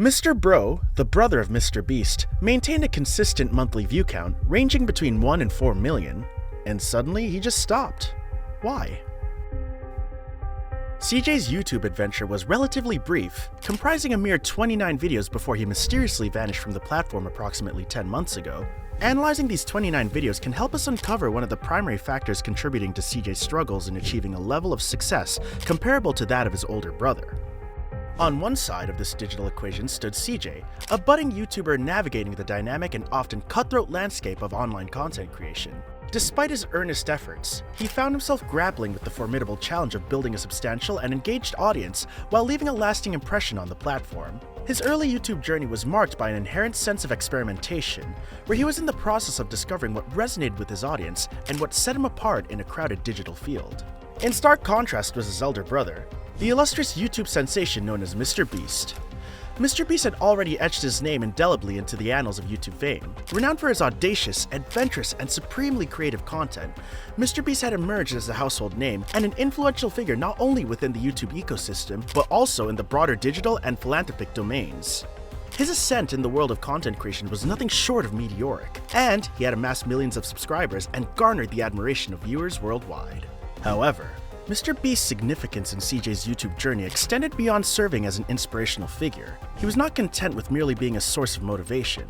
Mr. Bro, the brother of MrBeast, maintained a consistent monthly view count ranging between 1 and 4 million, and suddenly he just stopped. Why? CJ's YouTube adventure was relatively brief, comprising a mere 29 videos before he mysteriously vanished from the platform approximately 10 months ago. Analyzing these 29 videos can help us uncover one of the primary factors contributing to CJ's struggles in achieving a level of success comparable to that of his older brother. On one side of this digital equation stood CJ, a budding YouTuber navigating the dynamic and often cutthroat landscape of online content creation. Despite his earnest efforts, he found himself grappling with the formidable challenge of building a substantial and engaged audience while leaving a lasting impression on the platform. His early YouTube journey was marked by an inherent sense of experimentation, where he was in the process of discovering what resonated with his audience and what set him apart in a crowded digital field. In stark contrast was his elder brother, the illustrious YouTube sensation known as MrBeast. MrBeast had already etched his name indelibly into the annals of YouTube fame. Renowned for his audacious, adventurous, and supremely creative content, MrBeast had emerged as a household name and an influential figure not only within the YouTube ecosystem, but also in the broader digital and philanthropic domains. His ascent in the world of content creation was nothing short of meteoric, and he had amassed millions of subscribers and garnered the admiration of viewers worldwide. However, MrBeast's significance in CJ's YouTube journey extended beyond serving as an inspirational figure. He was not content with merely being a source of motivation.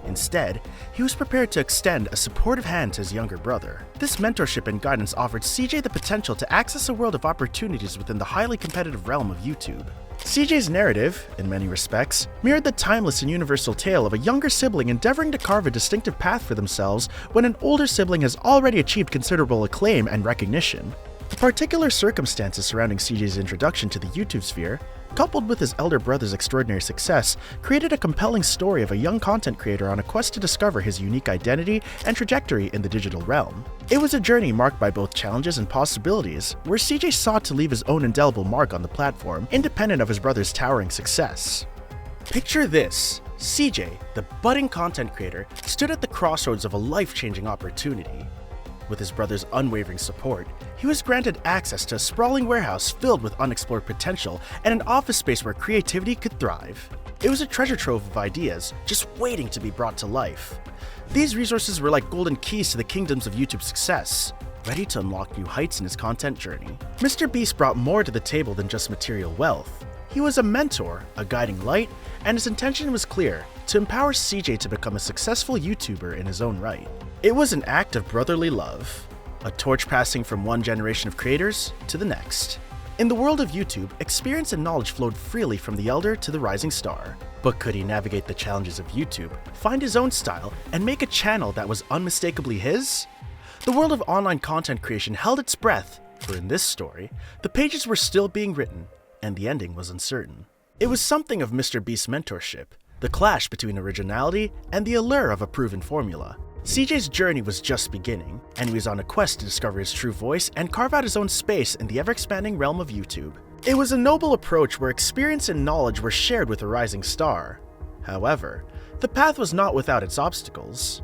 Instead, he was prepared to extend a supportive hand to his younger brother. This mentorship and guidance offered CJ the potential to access a world of opportunities within the highly competitive realm of YouTube. CJ's narrative, in many respects, mirrored the timeless and universal tale of a younger sibling endeavoring to carve a distinctive path for themselves when an older sibling has already achieved considerable acclaim and recognition. The particular circumstances surrounding CJ's introduction to the YouTube sphere, coupled with his elder brother's extraordinary success, created a compelling story of a young content creator on a quest to discover his unique identity and trajectory in the digital realm. It was a journey marked by both challenges and possibilities, where CJ sought to leave his own indelible mark on the platform, independent of his brother's towering success. Picture this: CJ, the budding content creator, stood at the crossroads of a life-changing opportunity. With his brother's unwavering support, he was granted access to a sprawling warehouse filled with unexplored potential and an office space where creativity could thrive. It was a treasure trove of ideas, just waiting to be brought to life. These resources were like golden keys to the kingdoms of YouTube success, ready to unlock new heights in his content journey. MrBeast brought more to the table than just material wealth. He was a mentor, a guiding light, and his intention was clear: to empower CJ to become a successful YouTuber in his own right. It was an act of brotherly love, a torch passing from one generation of creators to the next. In the world of YouTube, experience and knowledge flowed freely from the elder to the rising star. But could he navigate the challenges of YouTube, find his own style, and make a channel that was unmistakably his? The world of online content creation held its breath, for in this story, the pages were still being written, and the ending was uncertain. It was something of MrBeast's mentorship, the clash between originality and the allure of a proven formula. CJ's journey was just beginning, and he was on a quest to discover his true voice and carve out his own space in the ever-expanding realm of YouTube. It was a noble approach where experience and knowledge were shared with a rising star. However, the path was not without its obstacles.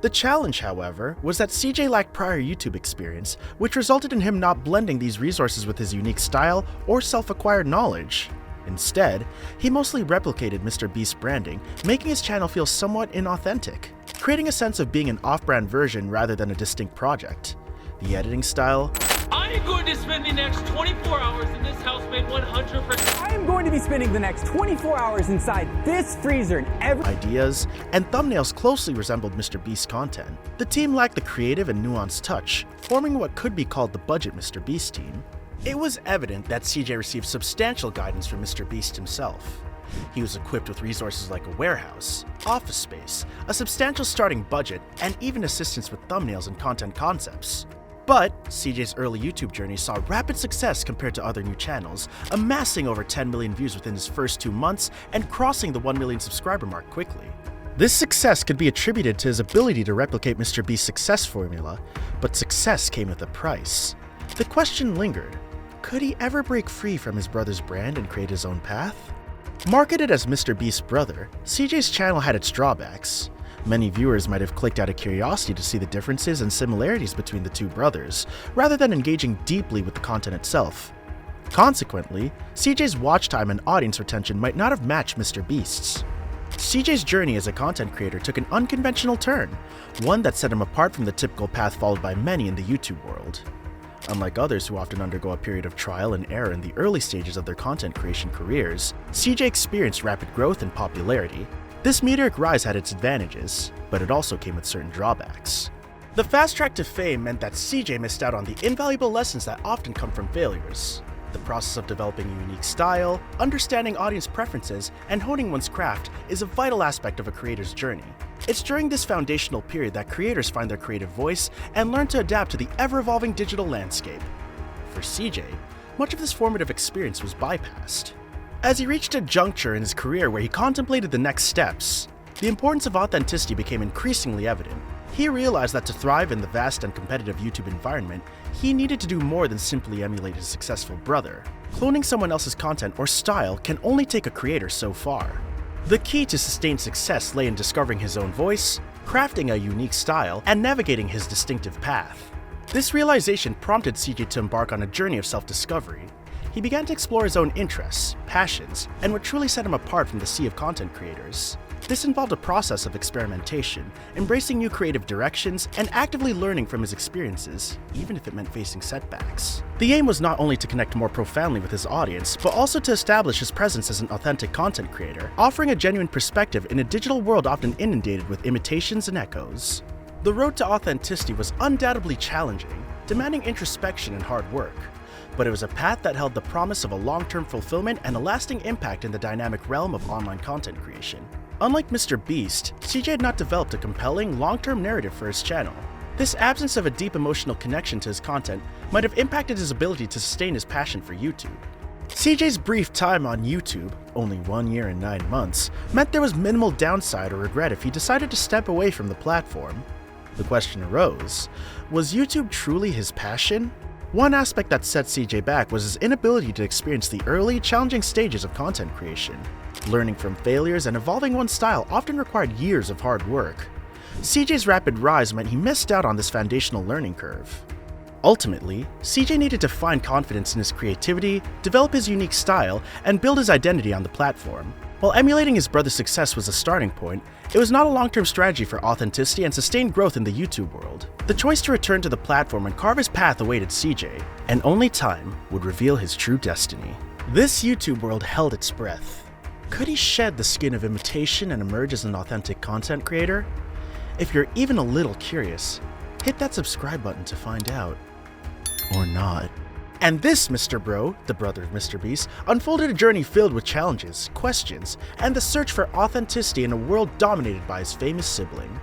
The challenge, however, was that CJ lacked prior YouTube experience, which resulted in him not blending these resources with his unique style or self-acquired knowledge. Instead, he mostly replicated MrBeast's branding, making his channel feel somewhat inauthentic, creating a sense of being an off-brand version rather than a distinct project. The editing style, I am going to spend the next 24 hours in this house made 100%. I am going to be spending the next 24 hours inside this freezer and ideas, and thumbnails closely resembled MrBeast's content. The team lacked the creative and nuanced touch, forming what could be called the budget MrBeast team. It was evident that CJ received substantial guidance from MrBeast himself. He was equipped with resources like a warehouse, office space, a substantial starting budget, and even assistance with thumbnails and content concepts. But CJ's early YouTube journey saw rapid success compared to other new channels, amassing over 10 million views within his first 2 months and crossing the 1 million subscriber mark quickly. This success could be attributed to his ability to replicate MrBeast's success formula, but success came with a price. The question lingered: could he ever break free from his brother's brand and create his own path? Marketed as MrBeast's brother, CJ's channel had its drawbacks. Many viewers might have clicked out of curiosity to see the differences and similarities between the two brothers, rather than engaging deeply with the content itself. Consequently, CJ's watch time and audience retention might not have matched MrBeast's. CJ's journey as a content creator took an unconventional turn, one that set him apart from the typical path followed by many in the YouTube world. Unlike others who often undergo a period of trial and error in the early stages of their content creation careers, CJ experienced rapid growth and popularity. This meteoric rise had its advantages, but it also came with certain drawbacks. The fast track to fame meant that CJ missed out on the invaluable lessons that often come from failures. The process of developing a unique style, understanding audience preferences, and honing one's craft is a vital aspect of a creator's journey. It's during this foundational period that creators find their creative voice and learn to adapt to the ever-evolving digital landscape. For CJ, much of this formative experience was bypassed. As he reached a juncture in his career where he contemplated the next steps, the importance of authenticity became increasingly evident. He realized that to thrive in the vast and competitive YouTube environment, he needed to do more than simply emulate his successful brother. Cloning someone else's content or style can only take a creator so far. The key to sustained success lay in discovering his own voice, crafting a unique style, and navigating his distinctive path. This realization prompted CJ to embark on a journey of self-discovery. He began to explore his own interests, passions, and what truly set him apart from the sea of content creators. This involved a process of experimentation, embracing new creative directions, and actively learning from his experiences, even if it meant facing setbacks. The aim was not only to connect more profoundly with his audience, but also to establish his presence as an authentic content creator, offering a genuine perspective in a digital world often inundated with imitations and echoes. The road to authenticity was undoubtedly challenging, demanding introspection and hard work, but it was a path that held the promise of a long-term fulfillment and a lasting impact in the dynamic realm of online content creation. Unlike MrBeast, CJ had not developed a compelling, long-term narrative for his channel. This absence of a deep emotional connection to his content might have impacted his ability to sustain his passion for YouTube. CJ's brief time on YouTube, only 1 year and 9 months, meant there was minimal downside or regret if he decided to step away from the platform. The question arose, was YouTube truly his passion? One aspect that set CJ back was his inability to experience the early, challenging stages of content creation. Learning from failures and evolving one's style often required years of hard work. CJ's rapid rise meant he missed out on this foundational learning curve. Ultimately, CJ needed to find confidence in his creativity, develop his unique style, and build his identity on the platform. While emulating his brother's success was a starting point, it was not a long-term strategy for authenticity and sustained growth in the YouTube world. The choice to return to the platform and carve his path awaited CJ, and only time would reveal his true destiny. This YouTube world held its breath. Could he shed the skin of imitation and emerge as an authentic content creator? If you're even a little curious, hit that subscribe button to find out. Or not. And this Mr. Bro, the brother of MrBeast, unfolded a journey filled with challenges, questions, and the search for authenticity in a world dominated by his famous sibling.